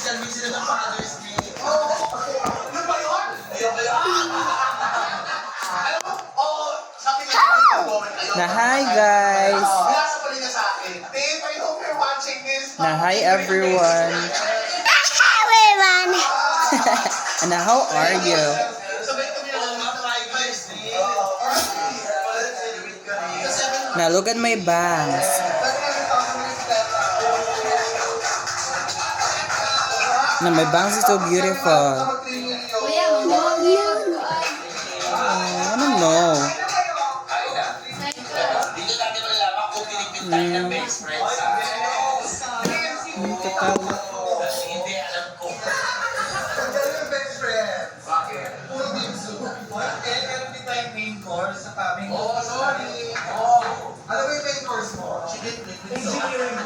Na hi guys. Na hi everyone. Everyone. And how are you? Now look at my bangs. Now my bangs is so beautiful. I don't know. Ano ba yung main course mo? Engineering.